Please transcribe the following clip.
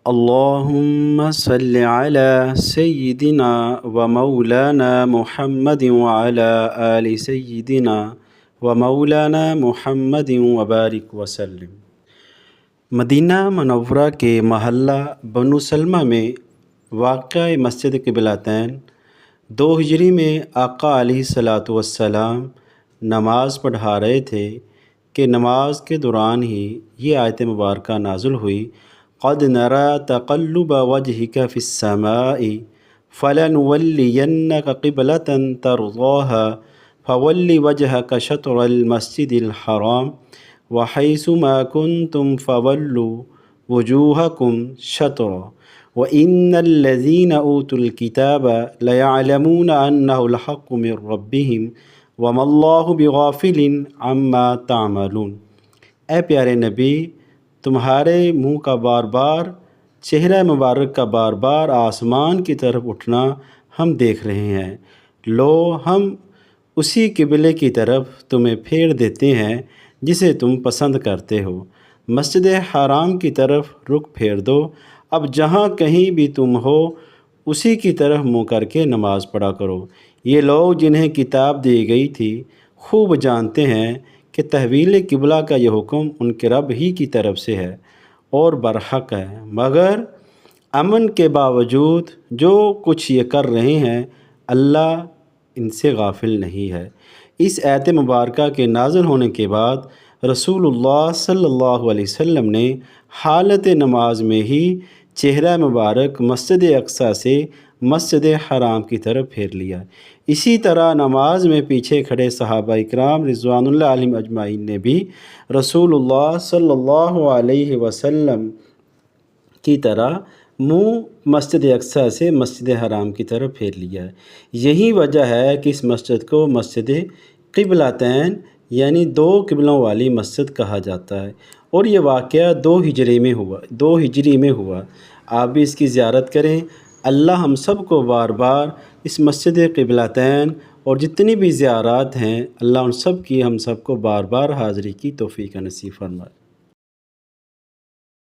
اللهم صل على سيدنا ومولانا محمد وعلى آل سيدنا ومولانا محمد وبارک وسلم۔ مدینہ منورہ کے محلہ بنو سلمہ میں واقع مسجد قبلتین 2 ہجری میں آقا علیہ الصلاۃ والسلام نماز پڑھا رہے تھے کہ نماز کے دوران ہی یہ آیت مبارکہ نازل ہوئی، قد نرى تقلب وجهك في السماء فلنولينك قبلة ترضاها فول وجهك شطر المسجد الحرام وحيث ما كنتم فولوا وجوهكم شطره وإن الذين أوتوا الكتاب ليعلمون أنه الحق من ربهم وما الله بغافل عما تعملون۔ اے پیارے نبی، تمہارے منہ کا بار بار، چہرہ مبارک کا بار بار آسمان کی طرف اٹھنا ہم دیکھ رہے ہیں۔ لو، ہم اسی قبلے کی طرف تمہیں پھیر دیتے ہیں جسے تم پسند کرتے ہو۔ مسجد حرام کی طرف رخ پھیر دو۔ اب جہاں کہیں بھی تم ہو اسی کی طرف منہ کر کے نماز پڑھا کرو۔ یہ لوگ جنہیں کتاب دی گئی تھی خوب جانتے ہیں کہ تحویل قبلہ کا یہ حکم ان کے رب ہی کی طرف سے ہے اور برحق ہے، مگر امن کے باوجود جو کچھ یہ کر رہے ہیں اللہ ان سے غافل نہیں ہے۔ اس آیت مبارکہ کے نازل ہونے کے بعد رسول اللہ صلی اللہ علیہ وسلم نے حالت نماز میں ہی چہرہ مبارک مسجد اقصی سے مسجد حرام کی طرف پھیر لیا۔ اسی طرح نماز میں پیچھے کھڑے صحابہ اکرام رضوان اللہ علیہم اجمعین نے بھی رسول اللہ صلی اللہ علیہ وسلم کی طرح منہ مسجد اقصی سے مسجد حرام کی طرف پھیر لیا۔ یہی وجہ ہے کہ اس مسجد کو مسجد قبلتین یعنی 2 قبلوں والی مسجد کہا جاتا ہے، اور یہ واقعہ 2 ہجری میں ہوا۔ آپ بھی اس کی زیارت کریں۔ اللہ ہم سب کو بار بار اس مسجد قبلتین اور جتنی بھی زیارات ہیں اللہ ان سب کی ہم سب کو بار بار حاضری کی توفیق نصیب فرمائے۔